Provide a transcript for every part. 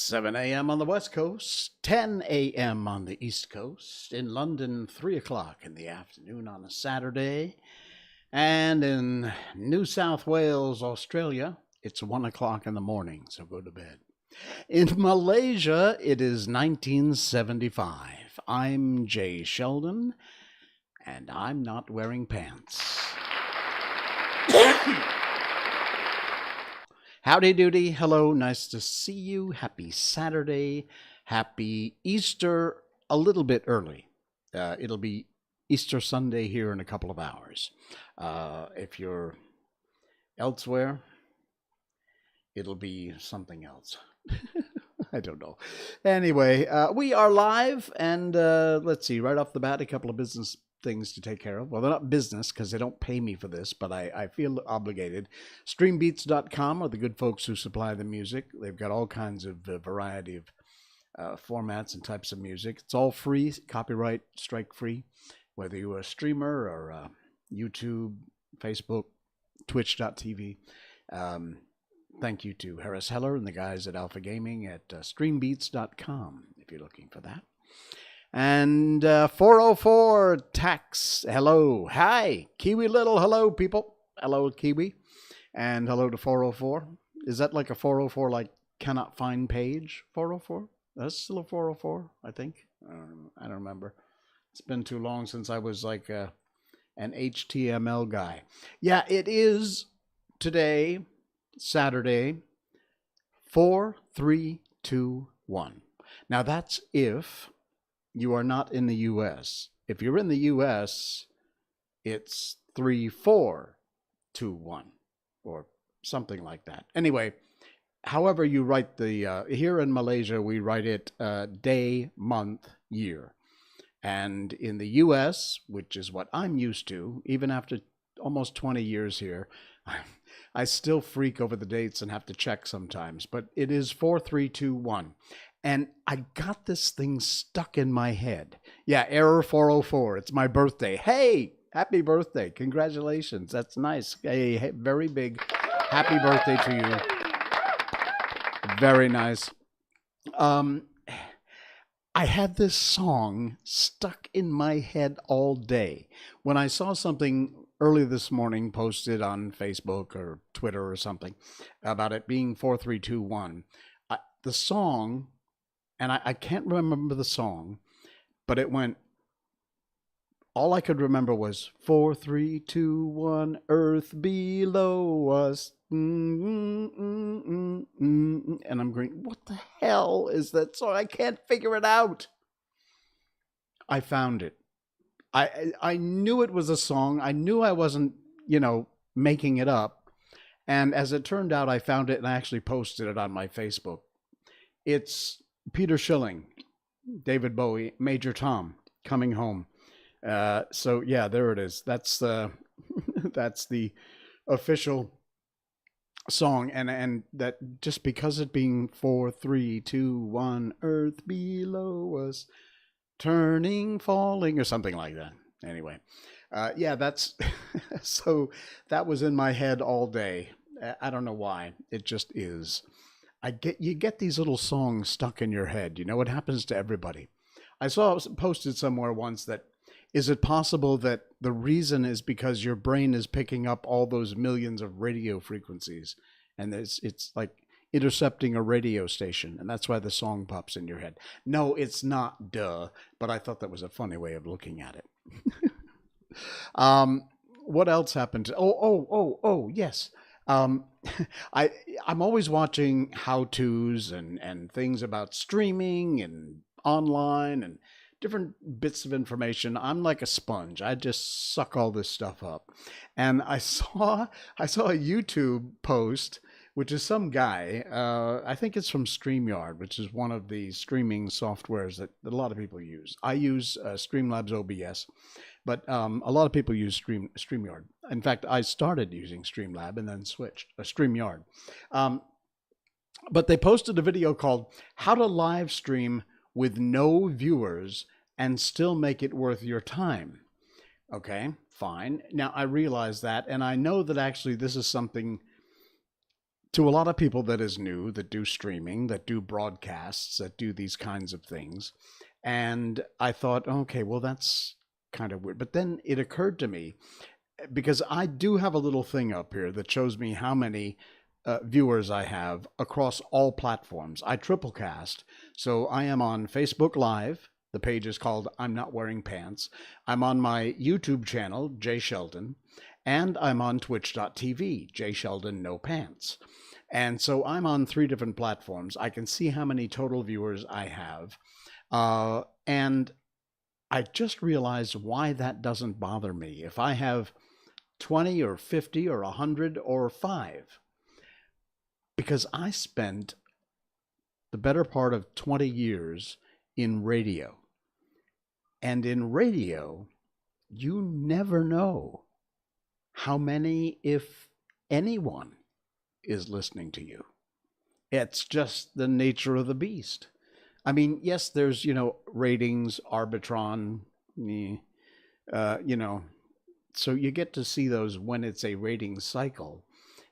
7 a.m. on the West Coast, 10 a.m. on the East Coast, in London, 3 o'clock in the afternoon on a Saturday, and in New South Wales, Australia, it's 1 o'clock in the morning, so go to bed. In Malaysia, it is 1975. I'm Jay Sheldon, and I'm not wearing pants. Howdy doody, hello, nice to see you. Happy Saturday, happy Easter, a little bit early. It'll be Easter Sunday here in a couple of hours. If you're elsewhere, it'll be something else. I don't know. Anyway, we are live, and let's see, right off the bat, a couple of business things to take care of. Well, they're not business because they don't pay me for this, but I feel obligated. Streambeats.com are the good folks who supply the music. They've got all kinds of variety of formats and types of music. It's all free, copyright strike free, whether you're a streamer or YouTube, Facebook, Twitch.tv. Thank you to Harris Heller and the guys at Alpha Gaming at streambeats.com if you're looking for that. And 404 Tax, hello, hi, Kiwi Little, hello people, hello Kiwi, and hello to 404. Is that like a 404 like cannot find page 404? That's still a 404, I think. I don't remember. It's been too long since I was like an HTML guy. Yeah, it is today, Saturday, 4-3-2-1. Now that's if you are not in the U.S. If you're in the U.S., it's 3-4-2-1 or something like that. Anyway, however you write the, here in Malaysia, we write it day, month, year. And in the U.S., which is what I'm used to, even after almost 20 years here, I still freak over the dates and have to check sometimes. But it is 4-3-2-1. And I got this thing stuck in my head. Yeah, error 404. It's my birthday. Hey, happy birthday. Congratulations. That's nice. A very big happy birthday to you. Very nice. I had this song stuck in my head all day. When I saw something early this morning posted on Facebook or Twitter or something about it being 4-3-2-1, the song... And I can't remember the song, but it went, all I could remember was 4-3-2-1, earth below us. And I'm going, what the hell is that song? I can't figure it out. I found it. I knew it was a song. I knew I wasn't, making it up. And as it turned out, I found it and I actually posted it on my Facebook. It's Peter Schilling, David Bowie, Major Tom, Coming Home. So yeah, there it is. That's the that's the official song, and that just because it being 4-3-2-1, earth below us, turning, falling, or something like that. Anyway, yeah, that's so that was in my head all day. I don't know why. It just is. You get these little songs stuck in your head. It happens to everybody. I saw posted somewhere once that, is it possible that the reason is because your brain is picking up all those millions of radio frequencies, and it's like intercepting a radio station, and that's why the song pops in your head? No, it's not, duh, but I thought that was a funny way of looking at it. What else happened? Oh, yes. I'm always watching how-tos and things about streaming and online and different bits of information. I'm like a sponge. I just suck all this stuff up. And I saw a YouTube post, which is some guy, I think it's from StreamYard, which is one of the streaming softwares that a lot of people use. I use Streamlabs OBS. But a lot of people use StreamYard. In fact, I started using Streamlab and then switched StreamYard. But they posted a video called How to Live Stream with No Viewers and Still Make It Worth Your Time. Okay, fine. Now, I realize that, and I know that actually this is something To a lot of people that is new, that do streaming, that do broadcasts, that do these kinds of things. And I thought, okay, well, that's kind of weird. But then it occurred to me, because I do have a little thing up here that shows me how many viewers I have across all platforms. I triple cast. So I am on Facebook Live. The page is called I'm Not Wearing Pants. I'm on my YouTube channel, J Sheldon. And I'm on twitch.tv, J Sheldon No Pants. And so I'm on 3 different platforms. I can see how many total viewers I have. And I just realized why that doesn't bother me. If I have 20 or 50 or 100 or 5, because I spent the better part of 20 years in radio. And in radio, you never know how many, if anyone, is listening to you. It's just the nature of the beast. I mean, yes, there's, ratings, Arbitron, so you get to see those when it's a rating cycle.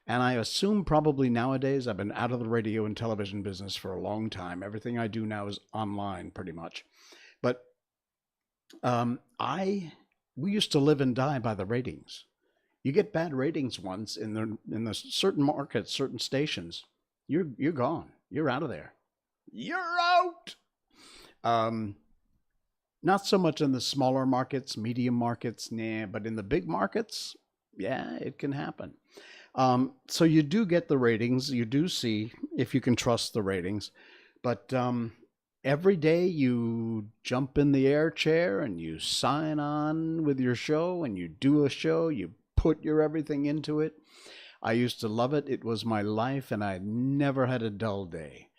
And I assume probably nowadays, I've been out of the radio and television business for a long time. Everything I do now is online pretty much. But we used to live and die by the ratings. You get bad ratings once in the certain markets, certain stations, you're gone. You're out of there. You're out. Not so much in the smaller markets, medium markets, but in the big markets, yeah, it can happen. So you do get the ratings. You do see if you can trust the ratings. But every day you jump in the air chair and you sign on with your show and you do a show, you put your everything into it. I used to love it. It was my life, and I never had a dull day.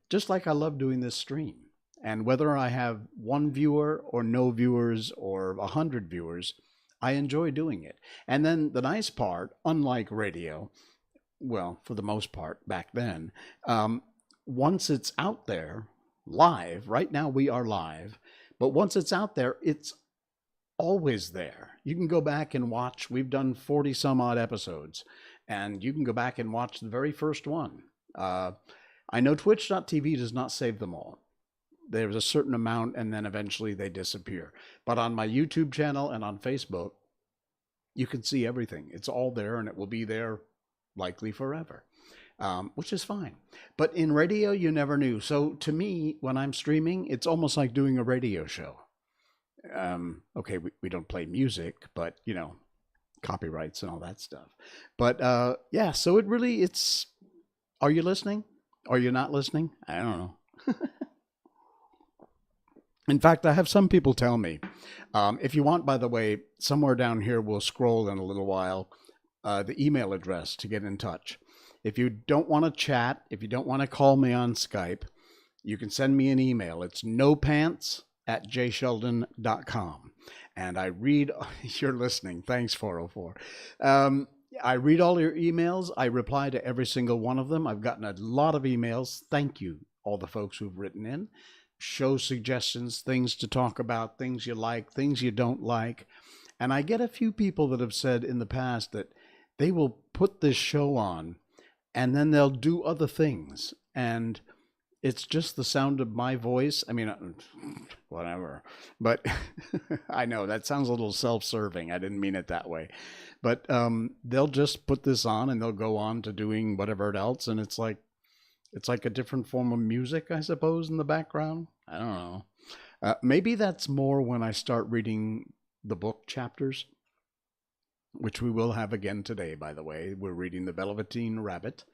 Just like I love doing this stream. And whether I have 1 viewer or no viewers or 100 viewers, I enjoy doing it. And then the nice part, unlike radio, well, for the most part back then, once it's out there live, right now we are live, but once it's out there, it's always there. You can go back and watch. We've done 40 some odd episodes, and you can go back and watch the very first one. I know twitch.tv does not save them all. There's a certain amount, and then eventually they disappear. But on my YouTube channel and on Facebook, you can see everything. It's all there, and it will be there likely forever, which is fine. But in radio, you never knew. So to me, when I'm streaming, it's almost like doing a radio show. Okay, we don't play music, but copyrights and all that stuff. But yeah, so it's, are you listening? Are you not listening? I don't know. In fact, I have some people tell me, if you want, by the way, somewhere down here, we'll scroll in a little while, the email address to get in touch. If you don't want to chat, if you don't want to call me on Skype, you can send me an email. It's nopants@jsheldon.com. And I read, you're listening. Thanks, 404. I read all your emails. I reply to every single one of them. I've gotten a lot of emails. Thank you, all the folks who've written in. Show suggestions, things to talk about, things you like, things you don't like. And I get a few people that have said in the past that they will put this show on and then they'll do other things. And it's just the sound of my voice. I mean, whatever. But I know that sounds a little self-serving. I didn't mean it that way. But they'll just put this on and they'll go on to doing whatever else. And it's like a different form of music, I suppose, in the background. I don't know. Maybe that's more when I start reading the book chapters, which we will have again today, by the way. We're reading The Velveteen Rabbit,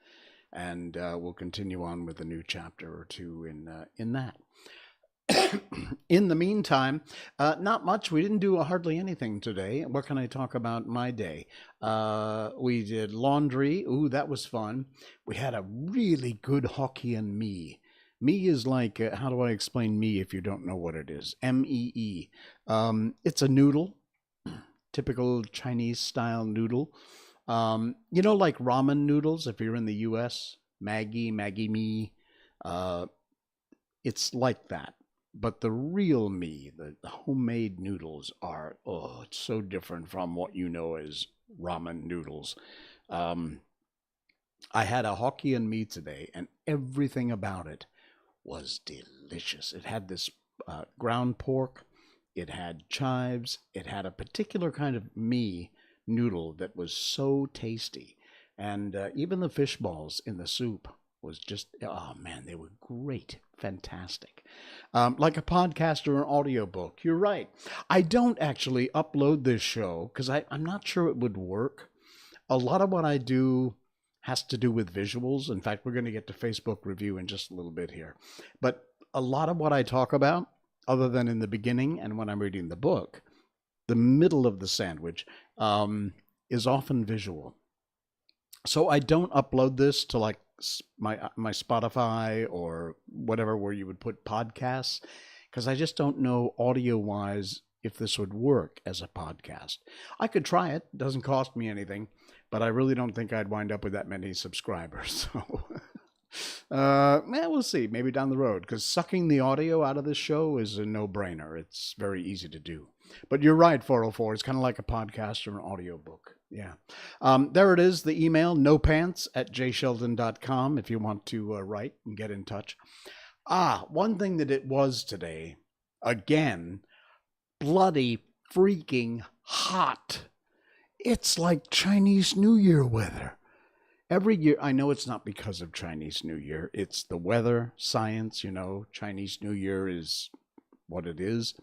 and we'll continue on with a new chapter or two in that. In the meantime, not much. We didn't do hardly anything today. What can I talk about my day? We did laundry. Ooh, that was fun. We had a really good Hokkien mee. Mee is like, how do I explain mee if you don't know what it is? M-E-E. It's a noodle, typical Chinese style noodle. Like ramen noodles, if you're in the U.S., Maggi mee. It's like that. But the real mee, the homemade noodles are, it's so different from what you know as ramen noodles. I had a Hokkien mee today, and everything about it was delicious. It had this ground pork, it had chives, it had a particular kind of mee noodle that was so tasty. And even the fish balls in the soup was just, oh man, they were great, fantastic. Like a podcast or an audiobook. You're right. I don't actually upload this show because I'm not sure it would work. A lot of what I do has to do with visuals. In fact, we're going to get to Facebook review in just a little bit here. But a lot of what I talk about, other than in the beginning and when I'm reading the book, the middle of the sandwich is often visual. So I don't upload this to like my Spotify or whatever where you would put podcasts, because I just don't know audio-wise if this would work as a podcast. I could try it. It doesn't cost me anything, but I really don't think I'd wind up with that many subscribers. So, we'll see. Maybe down the road, because sucking the audio out of this show is a no-brainer. It's very easy to do. But you're right, 404. It's kind of like a podcast or an audiobook. Yeah. There it is, the email, nopants@jsheldon.com, if you want to write and get in touch. One thing that it was today, again, bloody freaking hot. It's like Chinese New Year weather. Every year, I know it's not because of Chinese New Year. It's the weather, science, Chinese New Year is what it is.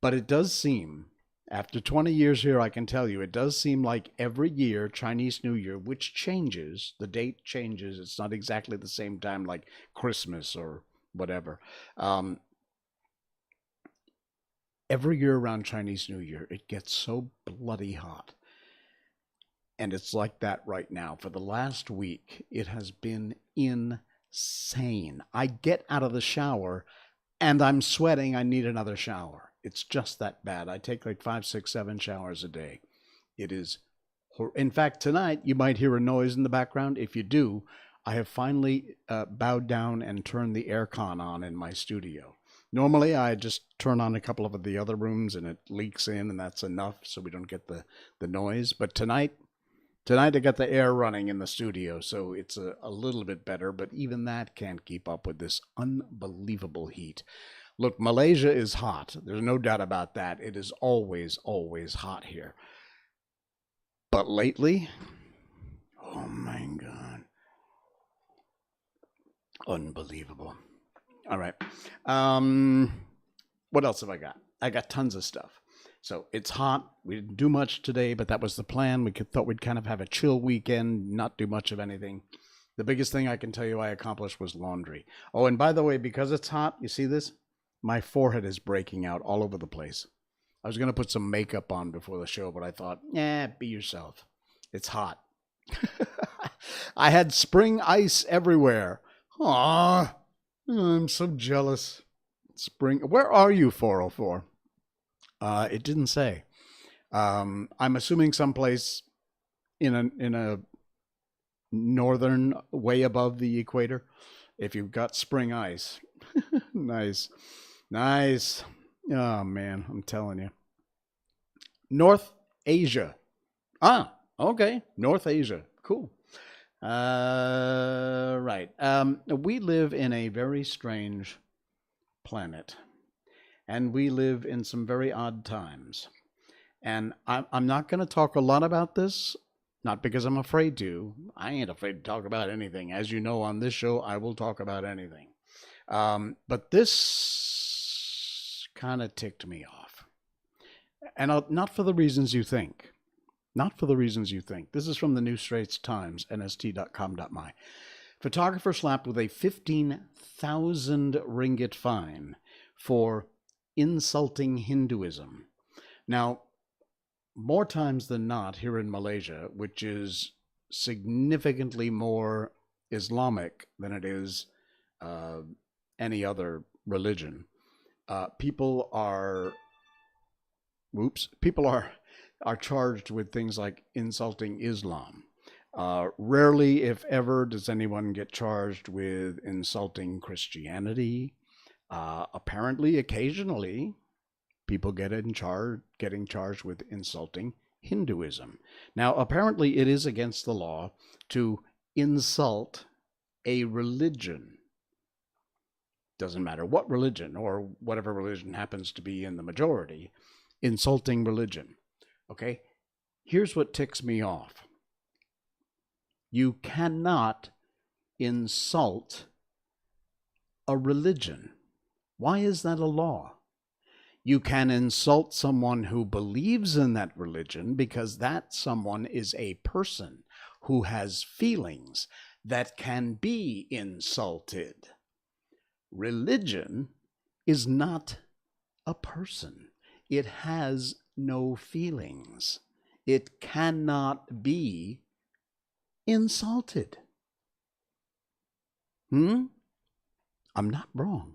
But it does seem, after 20 years here, I can tell you, it does seem like every year, Chinese New Year, which changes, the date changes. It's not exactly the same time like Christmas or whatever. Every year around Chinese New Year, it gets so bloody hot. And it's like that right now. For the last week, it has been insane. I get out of the shower and I'm sweating. I need another shower. It's just that bad. I take like 5, 6, 7 showers a day. It is. In fact, tonight you might hear a noise in the background. If you do, I have finally bowed down and turned the aircon on in my studio. Normally, I just turn on a couple of the other rooms and it leaks in, and that's enough so we don't get the noise. But tonight I got the air running in the studio, so it's a little bit better, but even that can't keep up with this unbelievable heat. Look, Malaysia is hot. There's no doubt about that. It is always, always hot here. But lately, oh my God. Unbelievable. All right. What else have I got? I got tons of stuff. So it's hot. We didn't do much today, but that was the plan. We thought we'd kind of have a chill weekend, not do much of anything. The biggest thing I can tell you I accomplished was laundry. Oh, and by the way, because it's hot, you see this? My forehead is breaking out all over the place. I was going to put some makeup on before the show, but I thought, be yourself. It's hot. I had spring ice everywhere. Aw, I'm so jealous. Spring. Where are you, 404? It didn't say. I'm assuming someplace in a northern, way above the equator. If you've got spring ice. Nice. Oh man, I'm telling you. North Asia. Okay. North Asia. Cool. Right. We live in a very strange planet. And we live in some very odd times. And I'm not going to talk a lot about this, not because I'm afraid to. I ain't afraid to talk about anything. As you know, on this show, I will talk about anything. But this kind of ticked me off. And not for the reasons you think. Not for the reasons you think. This is from the New Straits Times, nst.com.my. Photographer slapped with a 15,000 ringgit fine for insulting Hinduism. Now, more times than not here in Malaysia, which is significantly more Islamic than it is any other religion, people are charged with things like insulting Islam. Rarely, if ever, does anyone get charged with insulting Christianity. Apparently, occasionally, people getting charged with insulting Hinduism. Now, apparently it is against the law to insult a religion. Doesn't matter what religion or whatever religion happens to be in the majority, insulting religion. Okay? Here's what ticks me off. You cannot insult a religion. Why is that a law? You can insult someone who believes in that religion because that someone is a person who has feelings that can be insulted. Religion is not a person. It has no feelings. It cannot be insulted. I'm not wrong.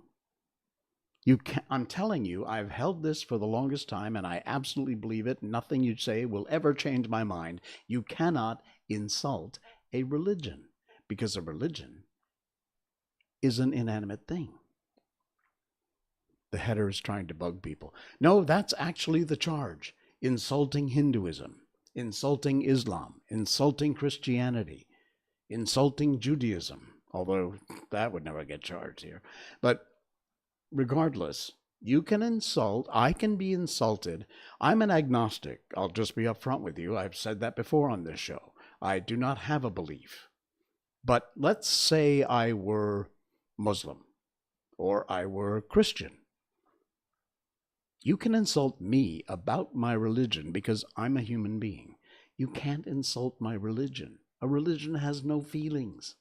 I'm telling you, I've held this for the longest time, and I absolutely believe it. Nothing you say will ever change my mind. You cannot insult a religion because a religion is an inanimate thing. The header is trying to bug people. No, that's actually the charge. Insulting Hinduism, insulting Islam, insulting Christianity, insulting Judaism, although that would never get charged here. But regardless, you can insult, I can be insulted. I'm an agnostic. I'll just be upfront with you. I've said that before on this show. I do not have a belief. But let's say I were Muslim or I were Christian. You can insult me about my religion because I'm a human being. You can't insult my religion. A religion has no feelings.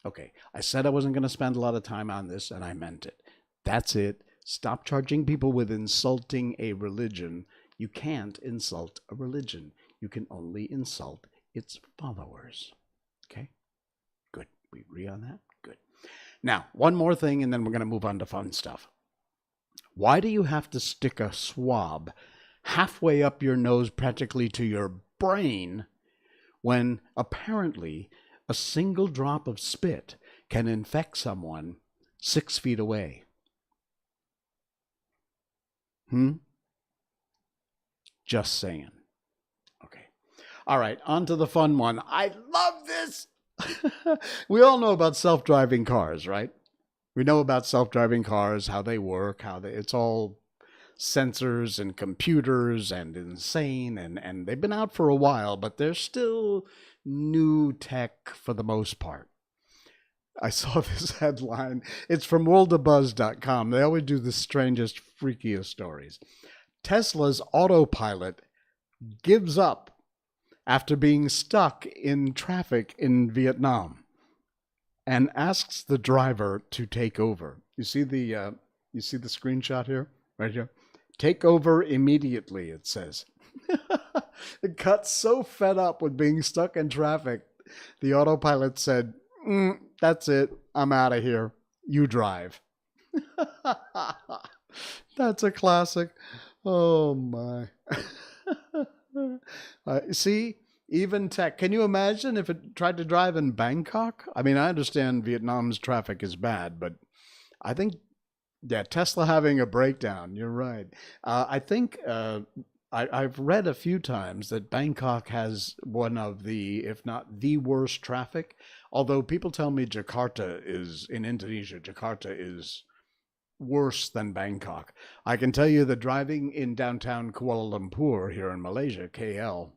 Okay, I said I wasn't going to spend a lot of time on this, and I meant it. That's it. Stop charging people with insulting a religion. You can't insult a religion. You can only insult its followers. Okay? Good. We agree on that? Good. Now, one more thing, and then we're going to move on to fun stuff. Why do you have to stick a swab halfway up your nose, practically to your brain, when apparently a single drop of spit can infect someone 6 feet away? Just saying. Okay. All right, on to the fun one. I love this. We all know about self-driving cars, right? We know about self-driving cars, how they work, it's all sensors and computers and insane, and they've been out for a while, but they're still new tech for the most part. I saw this headline. It's from worldofbuzz.com. They always do the strangest, freakiest stories. Tesla's autopilot gives up after being stuck in traffic in Vietnam and asks the driver to take over. You see the screenshot here, right here? Take over immediately, it says. It got so fed up with being stuck in traffic, the autopilot said, that's it. I'm out of here. You drive. That's a classic. Oh, my. See, even tech. Can you imagine if it tried to drive in Bangkok? I mean, I understand Vietnam's traffic is bad, but I think, yeah, Tesla having a breakdown. You're right. I think I've read a few times that Bangkok has one of the, if not the worst traffic. Although people tell me Jakarta is, in Indonesia, Jakarta is worse than Bangkok. I can tell you that driving in downtown Kuala Lumpur here in Malaysia, KL,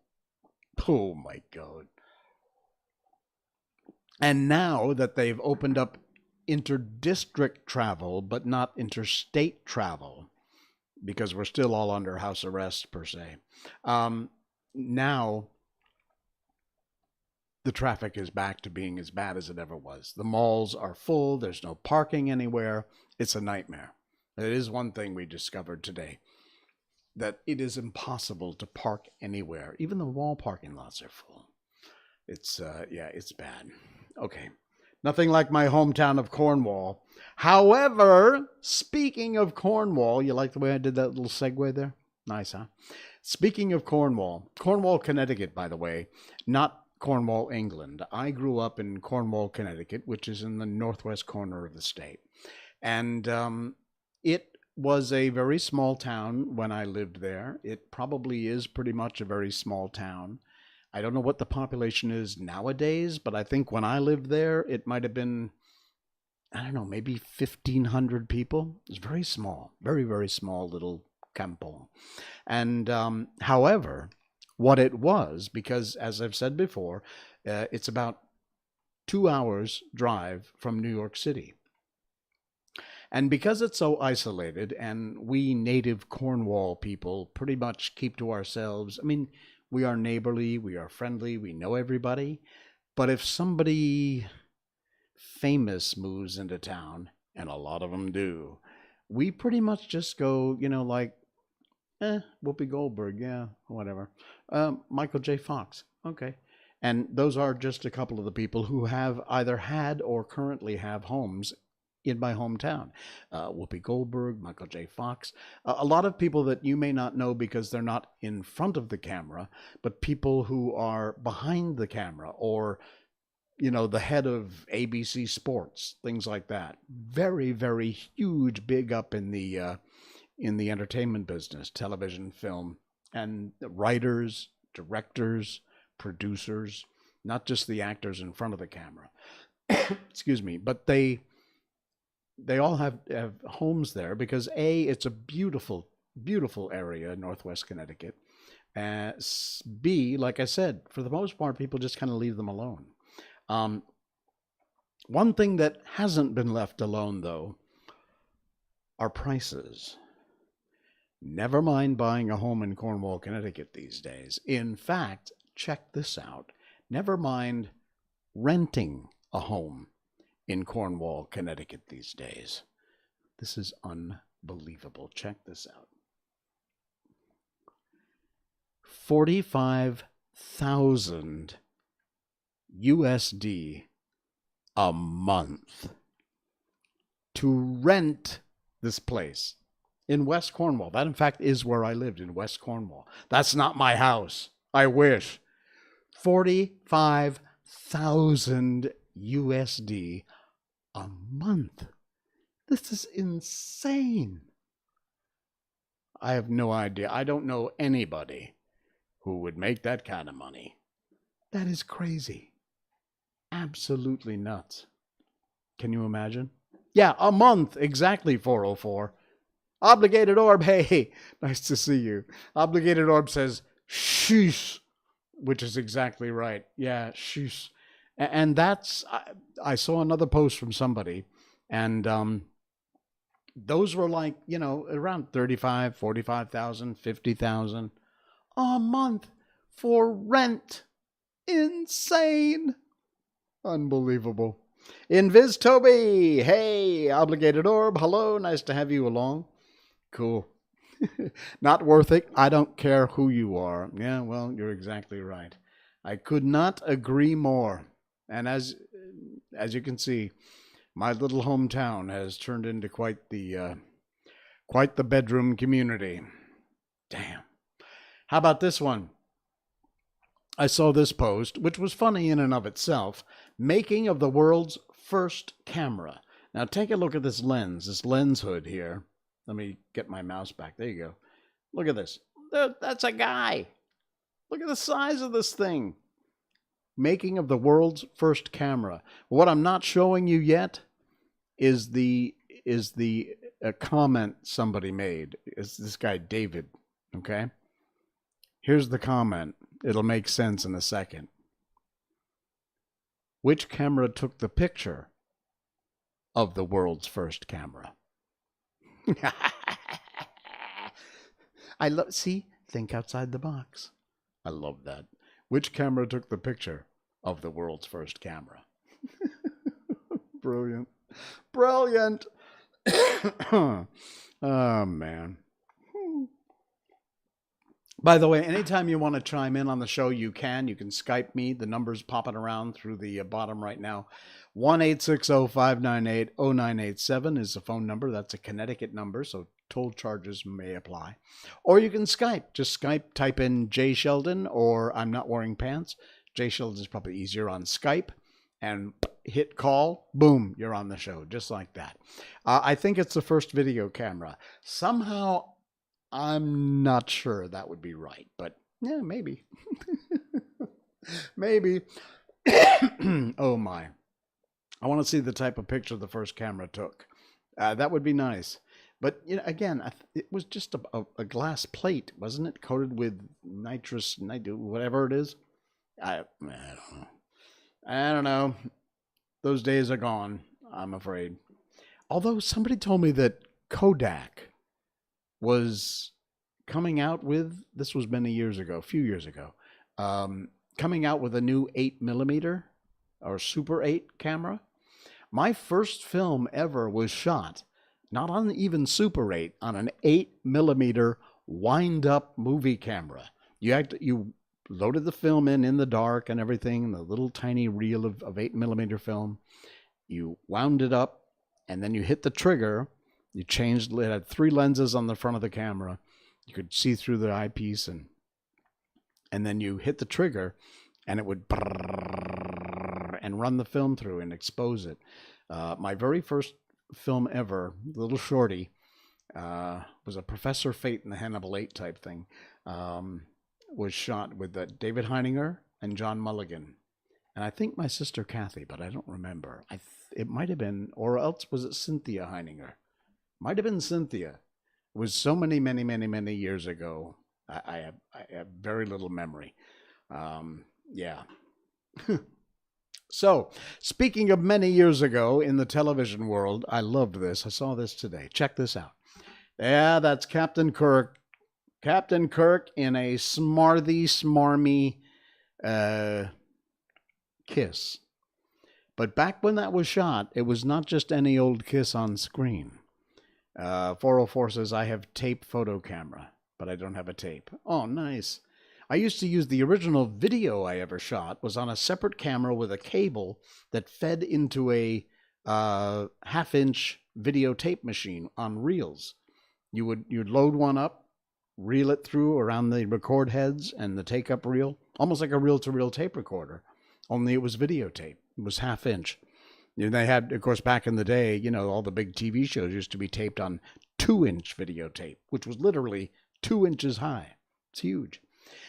oh my God. And now that they've opened up inter-district travel, but not interstate travel, because we're still all under house arrest per se, now the traffic is back to being as bad as it ever was. The malls are full. There's no parking anywhere. It's a nightmare. It is one thing we discovered today, that it is impossible to park anywhere. Even the mall parking lots are full. It's, yeah, it's bad. Okay. Nothing like my hometown of Cornwall. However, speaking of Cornwall, you like the way I did that little segue there? Nice, huh? Speaking of Cornwall, Connecticut, by the way, not Cornwall, England. I grew up in Cornwall, Connecticut, which is in the northwest corner of the state. And it was a very small town when I lived there. It probably is pretty much a very small town. I don't know what the population is nowadays, but I think when I lived there, it might have been, I don't know, maybe 1,500 people. It's very small, very, very small little kampong. And however, what it was, because as I've said before, it's about 2 hours drive from New York City. And because it's so isolated, and we native Cornwall people pretty much keep to ourselves, I mean, we are neighborly, we are friendly, we know everybody. But if somebody famous moves into town, and a lot of them do, we pretty much just go, like, Whoopi Goldberg, yeah, whatever. Michael J. Fox, okay. And those are just a couple of the people who have either had or currently have homes in my hometown. Whoopi Goldberg, Michael J. Fox, a lot of people that you may not know because they're not in front of the camera, but people who are behind the camera, or, the head of ABC Sports, things like that. Very, very huge, big up in the entertainment business, television, film, and writers, directors, producers, not just the actors in front of the camera. Excuse me, but they all have homes there because it's a beautiful, beautiful area in Northwest Connecticut. B, like I said, for the most part, people just kind of leave them alone. One thing that hasn't been left alone, though, are prices. Never mind buying a home in Cornwall, Connecticut these days. In fact, check this out. Never mind renting a home in Cornwall, Connecticut these days. This is unbelievable. Check this out. 45,000 USD a month to rent this place in West Cornwall. That, in fact, is where I lived, in West Cornwall. That's not my house. I wish. 45,000 USD a month. This is insane. I have no idea. I don't know anybody who would make that kind of money. That is crazy. Absolutely nuts. Can you imagine? Yeah, a month. Exactly, 404. Obligated Orb, hey, nice to see you. Obligated Orb says, sheesh, which is exactly right. Yeah, sheesh. And that's, I saw another post from somebody, and those were like, around 35, 45,000, 50,000 a month for rent. Insane. Unbelievable. Invis Toby, hey, Obligated Orb, hello, nice to have you along. Cool. Not worth it. I don't care who you are. Yeah, well, you're exactly right. I could not agree more. And as you can see, my little hometown has turned into quite the bedroom community. Damn. How about this one? I saw this post, which was funny in and of itself. Making of the world's first camera. Now take a look at this lens hood here. Let me get my mouse back. There you go. Look at this. That's a guy. Look at the size of this thing. Making of the world's first camera. What I'm not showing you yet is the comment somebody made. It's this guy, David. Okay? Here's the comment. It'll make sense in a second. Which camera took the picture of the world's first camera? Think outside the box. I love that. Which camera took the picture of the world's first camera? Brilliant. Brilliant. Oh, man. By the way, anytime you want to chime in on the show, you can. You can Skype me. The number's popping around through the bottom right now. 1-860-598-0987 is the phone number. That's a Connecticut number, so toll charges may apply. Or you can Skype. Just Skype, type in J. Sheldon or I'm not wearing pants. J. Sheldon is probably easier on Skype. and hit call, boom, you're on the show, just like that. I think it's the first video camera. Somehow, I'm not sure that would be right, but yeah, maybe. Maybe. Oh my. I want to see the type of picture the first camera took. That would be nice. But you know, again, it was just a glass plate, wasn't it? Coated with nitrous, whatever it is. I don't know. I don't know. Those days are gone, I'm afraid. Although somebody told me that Kodak was coming out with, this was many years ago, a few years ago, coming out with a new 8mm or Super 8 camera. My first film ever was shot, not on even Super 8, on an 8mm wind-up movie camera. You loaded the film in the dark and everything, the little tiny reel of 8mm film. You wound it up, and then you hit the trigger. You changed, it had 3 lenses on the front of the camera. You could see through the eyepiece, and then you hit the trigger, and it would and run the film through and expose it. My very first film ever, little shorty, was a Professor Fate in the Hannibal 8 type thing. Was shot with David Heininger and John Mulligan. And I think my sister Kathy, but I don't remember. It might have been, or else was it Cynthia Heininger? Might have been Cynthia. It was so many years ago. I have very little memory. Yeah. So, speaking of many years ago in the television world, I loved this. I saw this today. Check this out. Yeah, that's Captain Kirk. Captain Kirk in a smarmy kiss. But back when that was shot, it was not just any old kiss on screen. 404 says, I have tape photo camera, but I don't have a tape. Oh, nice. I used to use the original video I ever shot was on a separate camera with a cable that fed into a half-inch videotape machine on reels. You'd load one up, reel it through around the record heads and the take-up reel, almost like a reel-to-reel tape recorder, only it was videotape. It was half-inch. And they had, of course, back in the day, you know, all the big TV shows used to be taped on 2-inch videotape, which was literally 2 inches high. It's huge.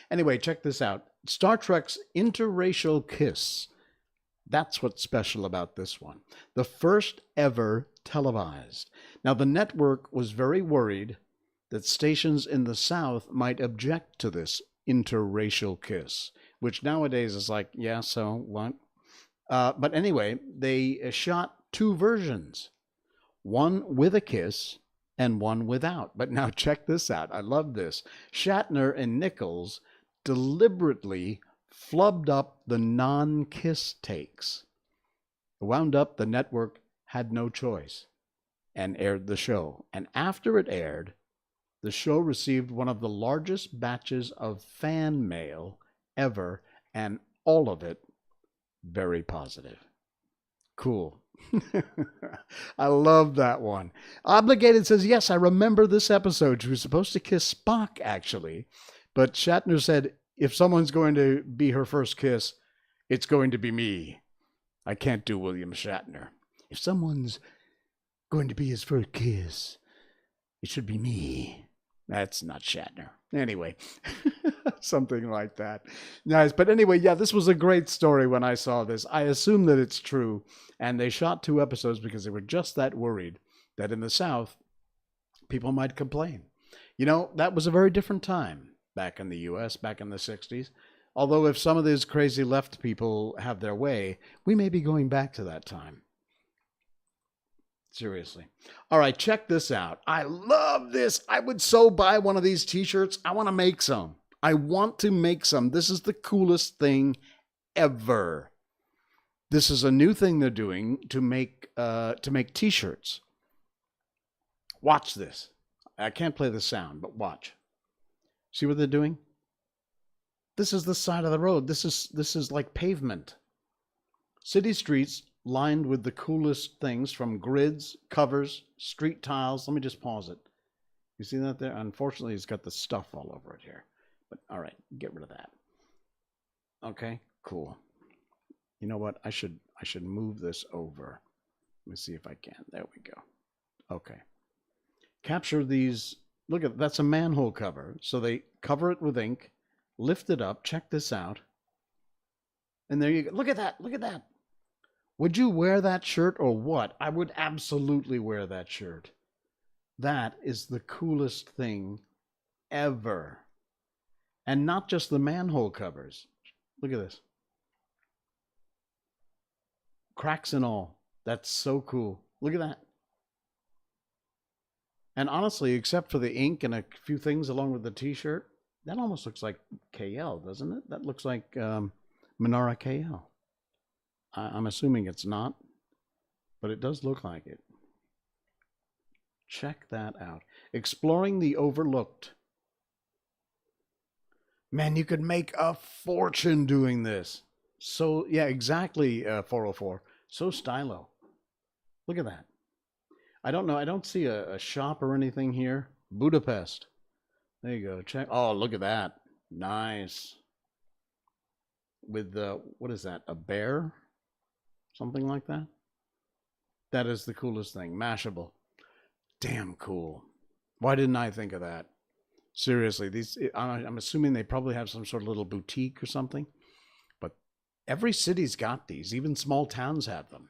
Anyway, check this out. Star Trek's Interracial Kiss. That's what's special about this one. The first ever televised. Now, the network was very worried that stations in the South might object to this interracial kiss, which nowadays is like, yeah, so what? But anyway, they shot 2 versions, one with a kiss and one without. But now check this out. I love this. Shatner and Nichols deliberately flubbed up the non-kiss takes. Wound up, the network had no choice and aired the show. And after it aired, the show received one of the largest batches of fan mail ever, and all of it very positive. Cool. I love that one. Obligated says, yes, I remember this episode. She was supposed to kiss Spock, actually. But Shatner said, if someone's going to be her first kiss, it's going to be me. I can't do William Shatner. If someone's going to be his first kiss, it should be me. That's not Shatner. Anyway, something like that. Nice. But anyway, yeah, this was a great story when I saw this. I assume that it's true. And they shot 2 episodes because they were just that worried that in the South, people might complain. You know, that was a very different time back in the U.S., back in the 60s. Although if some of these crazy left people have their way, we may be going back to that time. Seriously. All right, check this out. I love this. I would so buy one of these t-shirts. I want to make some. I want to make some. This is the coolest thing ever. This is a new thing they're doing to make t-shirts. Watch this. I can't play the sound, but watch. See what they're doing? This is the side of the road. This is like pavement. City streets lined with the coolest things, from grids, covers, street tiles. Let me just pause it. You see that there? Unfortunately, it's got the stuff all over it here. But all right, get rid of that. Okay, cool. You know what? I should move this over. Let me see if I can. There we go. Okay. Capture these. Look at that's a manhole cover. So they cover it with ink, lift it up. Check this out. And there you go. Look at that. Look at that. Would you wear that shirt or what? I would absolutely wear that shirt. That is the coolest thing ever. And not just the manhole covers. Look at this. Cracks and all. That's so cool. Look at that. And honestly, except for the ink and a few things along with the t-shirt, that almost looks like KL, doesn't it? That looks like Menara KL. I'm assuming it's not, but it does look like it. Check that out. Exploring the overlooked. Man, you could make a fortune doing this. So, yeah, exactly, 404. So stylo. Look at that. I don't know. I don't see a shop or anything here. Budapest. There you go. Check. Oh, look at that. Nice. With the, what is that? A bear? Something like that? That is the coolest thing. Mashable. Damn cool. Why didn't I think of that? Seriously, these, I'm assuming they probably have some sort of little boutique or something. But every city's got these. Even small towns have them.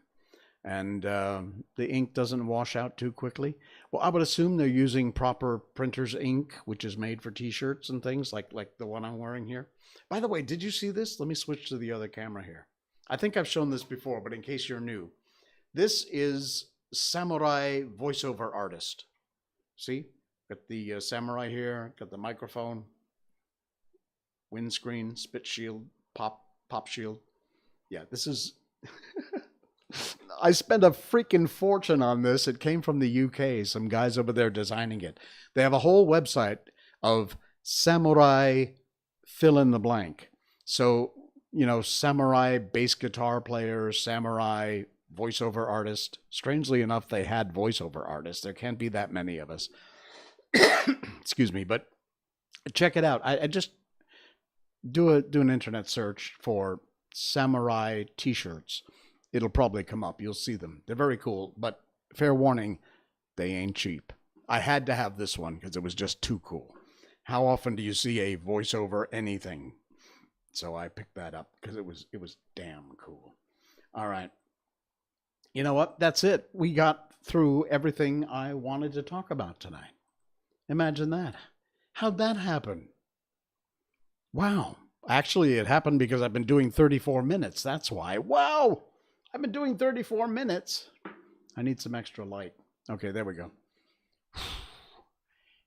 And the ink doesn't wash out too quickly. Well, I would assume they're using proper printer's ink, which is made for t-shirts and things like the one I'm wearing here. By the way, did you see this? Let me switch to the other camera here. I think I've shown this before, but in case you're new, this is Samurai voiceover artist. See? Got the samurai here, got the microphone, windscreen, spit shield, pop shield. Yeah, this is... I spent a freaking fortune on this. It came from the UK. Some guys over there designing it. They have a whole website of samurai fill in the blank. So, you know, samurai bass guitar player, samurai voiceover artist. Strangely enough, they had voiceover artists. There can't be that many of us. Excuse me, but check it out. I just do an internet search for samurai t-shirts. It'll probably come up. You'll see them. They're very cool, but fair warning, they ain't cheap. I had to have this one because it was just too cool. How often do you see a voiceover anything? So I picked that up because it was damn cool. All right. You know what? That's it. We got through everything I wanted to talk about tonight. Imagine that. How'd that happen? Wow. Actually, it happened because I've been doing 34 minutes. That's why. Wow. I've been doing 34 minutes. I need some extra light. Okay, there we go.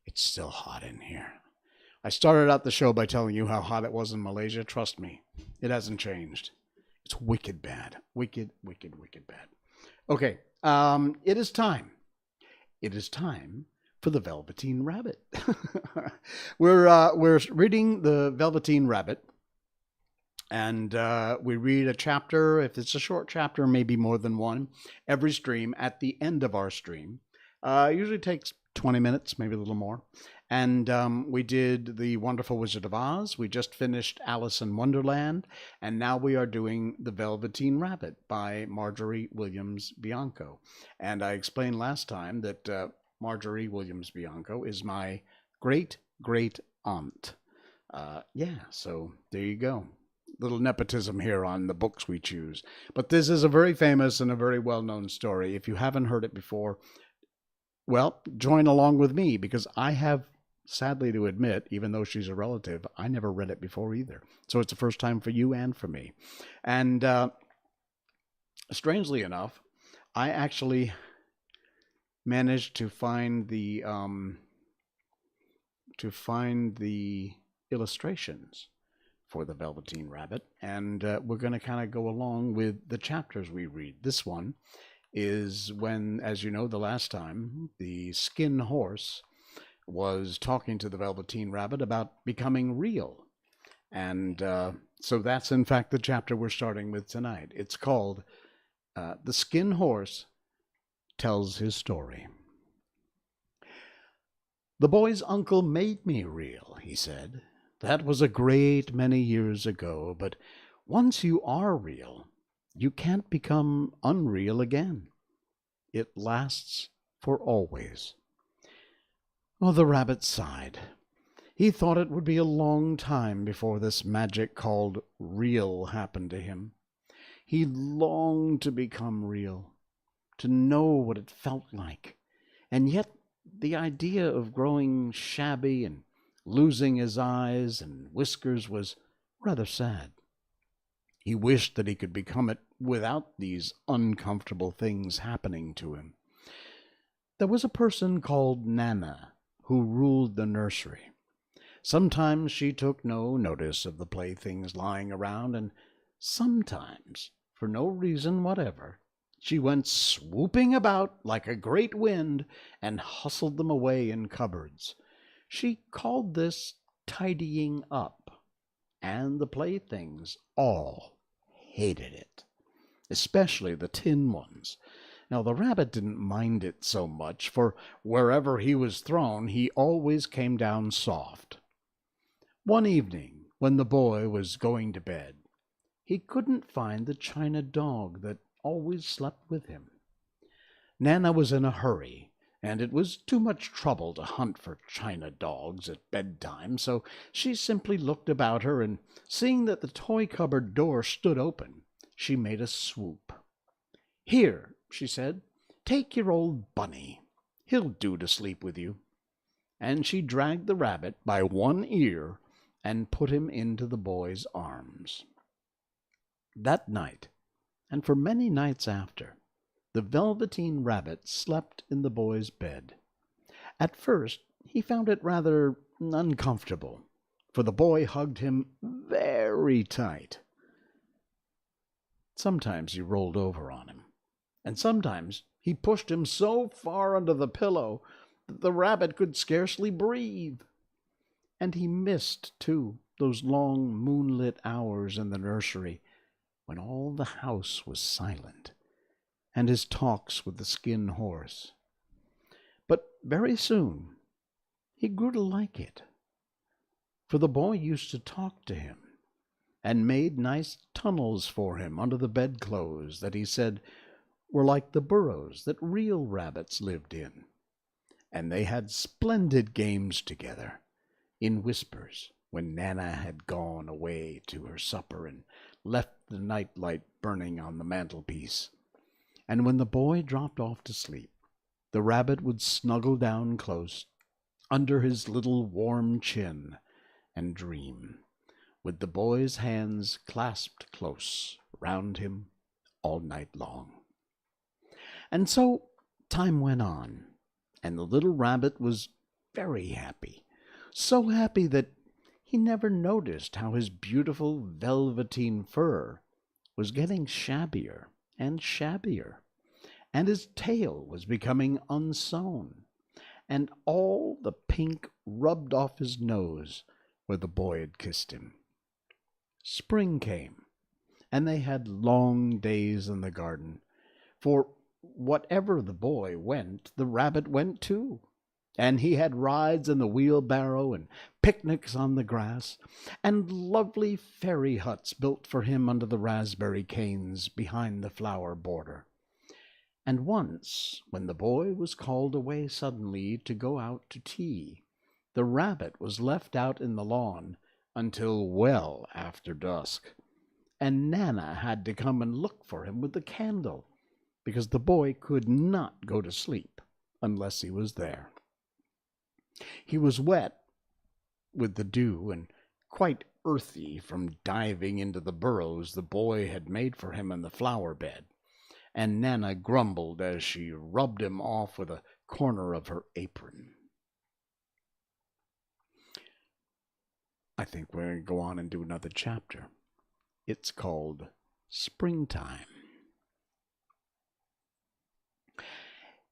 It's still hot in here. I started out the show by telling you how hot it was in Malaysia. Trust me, it hasn't changed. It's wicked bad. Wicked, wicked, wicked bad. Okay, it is time. It is time for the Velveteen Rabbit. We're reading the Velveteen Rabbit. And we read a chapter, if it's a short chapter, maybe more than one, every stream at the end of our stream. Usually takes 20 minutes, maybe a little more. And we did The Wonderful Wizard of Oz. We just finished Alice in Wonderland. And now we are doing The Velveteen Rabbit by Marjorie Williams Bianco. And I explained last time that Marjorie Williams Bianco is my great aunt. Yeah, so there you go. Little nepotism here on the books we choose. But this is a very famous and a very well-known story. If you haven't heard it before, well, join along with me because I have, sadly to admit, even though she's a relative, I never read it before either. So it's the first time for you and for me. And strangely enough, I actually managed to find the illustrations for the Velveteen Rabbit, and we're going to kind of go along with the chapters we read. This one is when, as you know, the last time, the skin horse was talking to the Velveteen Rabbit about becoming real. And so that's, in fact, the chapter we're starting with tonight. It's called The Skin Horse Tells His Story. The boy's uncle made me real, he said. That was a great many years ago, but once you are real, you can't become unreal again. It lasts for always. Oh, the rabbit sighed. He thought it would be a long time before this magic called real happened to him. He longed to become real, to know what it felt like, and yet the idea of growing shabby and losing his eyes and whiskers was rather sad. He wished that he could become it without these uncomfortable things happening to him. There was a person called Nana who ruled the nursery. Sometimes she took no notice of the playthings lying around, and sometimes, for no reason whatever, she went swooping about like a great wind and hustled them away in cupboards. She called this tidying up, and the playthings all hated it, especially the tin ones. Now, the rabbit didn't mind it so much, for wherever he was thrown, he always came down soft. One evening, when the boy was going to bed, he couldn't find the china dog that always slept with him. Nana was in a hurry, and it was too much trouble to hunt for china dogs at bedtime, so she simply looked about her, and seeing that the toy cupboard door stood open, she made a swoop. "Here," she said, "take your old bunny. He'll do to sleep with you." And she dragged the rabbit by one ear and put him into the boy's arms. That night, and for many nights after, the Velveteen Rabbit slept in the boy's bed. At first he found it rather uncomfortable, for the boy hugged him very tight. Sometimes he rolled over on him, and sometimes he pushed him so far under the pillow that the rabbit could scarcely breathe. And he missed, too, those long moonlit hours in the nursery when all the house was silent, and his talks with the skin horse. But very soon he grew to like it, for the boy used to talk to him, and made nice tunnels for him under the bedclothes that he said were like the burrows that real rabbits lived in. And they had splendid games together, in whispers, when Nana had gone away to her supper and left the night light burning on the mantelpiece. And when the boy dropped off to sleep, the rabbit would snuggle down close under his little warm chin and dream, with the boy's hands clasped close round him all night long. And so time went on, and the little rabbit was very happy, so happy that he never noticed how his beautiful velveteen fur was getting shabbier and shabbier, and his tail was becoming unsewn, and all the pink rubbed off his nose where the boy had kissed him. Spring came, and they had long days in the garden, for whatever the boy went, the rabbit went too. And he had rides in the wheelbarrow and picnics on the grass, and lovely fairy huts built for him under the raspberry canes behind the flower border. And once, when the boy was called away suddenly to go out to tea, the rabbit was left out in the lawn until well after dusk, and Nana had to come and look for him with the candle, because the boy could not go to sleep unless he was there. He was wet with the dew and quite earthy from diving into the burrows the boy had made for him in the flower bed, and Nana grumbled as she rubbed him off with a corner of her apron. I think we're going to go on and do another chapter. It's called Springtime.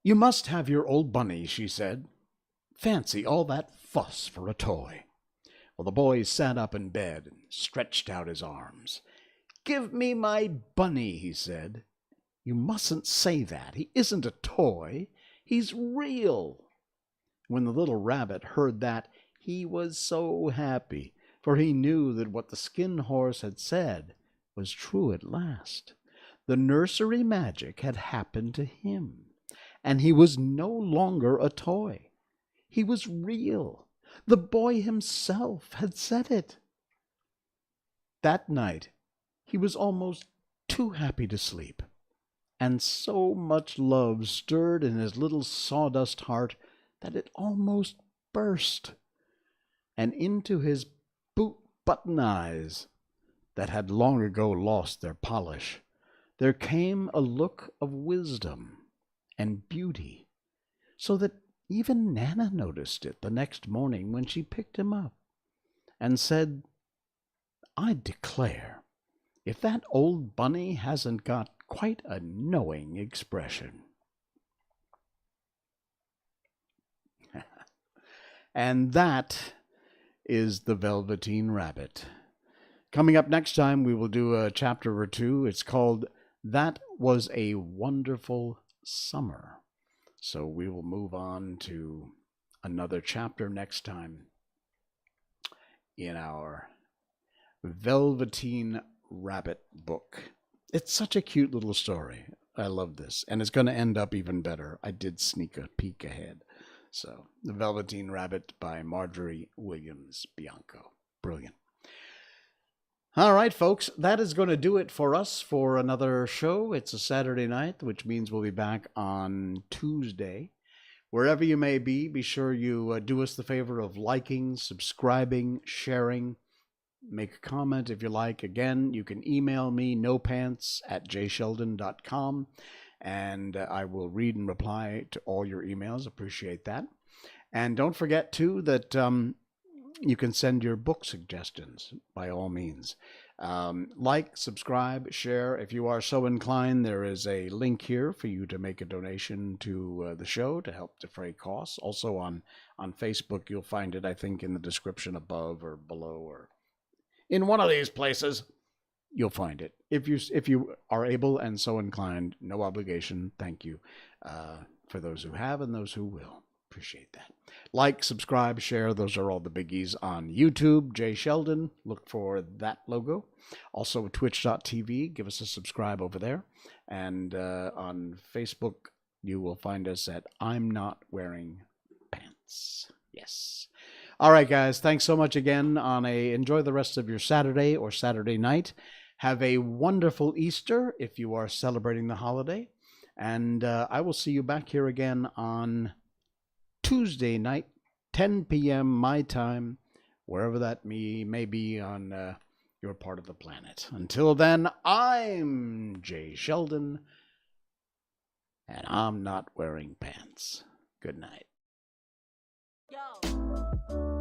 "You must have your old bunny," she said. "Fancy all that fuss for a toy." Well, the boy sat up in bed and stretched out his arms. "Give me my bunny," he said. "You mustn't say that. He isn't a toy. He's real." When the little rabbit heard that, he was so happy, for he knew that what the skin horse had said was true at last. The nursery magic had happened to him, and he was no longer a toy. He was real. The boy himself had said it. That night, he was almost too happy to sleep, and so much love stirred in his little sawdust heart that it almost burst, and into his boot-button eyes that had long ago lost their polish, there came a look of wisdom and beauty, so that even Nana noticed it the next morning when she picked him up and said, "I declare, if that old bunny hasn't got quite a knowing expression." And that is the Velveteen Rabbit. Coming up next time, we will do a chapter or two. It's called That Was a Wonderful Summer. So we will move on to another chapter next time in our Velveteen Rabbit book. It's such a cute little story. I love this. And it's going to end up even better. I did sneak a peek ahead. So, The Velveteen Rabbit by Marjorie Williams Bianco. Brilliant. All right, folks, that is going to do it for us for another show. It's a Saturday night, which means we'll be back on Tuesday. Wherever you may be sure you do us the favor of liking, subscribing, sharing. Make a comment if you like. Again, you can email me, nopants@jsheldon.com, and I will read and reply to all your emails. Appreciate that. And don't forget, too, that you can send your book suggestions by all means. Like, subscribe, share. If you are so inclined, there is a link here for you to make a donation to the show to help defray costs. Also on Facebook, you'll find it, I think, in the description above or below or in one of these places. You'll find it. If you are able and so inclined, no obligation. Thank you for those who have and those who will. Appreciate that. Like, subscribe, share. Those are all the biggies on YouTube. J. Sheldon. Look for that logo. Also, twitch.tv. Give us a subscribe over there. And on Facebook, you will find us at I'm Not Wearing Pants. Yes. All right, guys. Thanks so much again. Enjoy the rest of your Saturday or Saturday night. Have a wonderful Easter if you are celebrating the holiday. And I will see you back here again on Tuesday night, 10 p.m. my time, wherever that may be on your part of the planet. Until then, I'm Jay Sheldon, and I'm not wearing pants. Good night. Yo.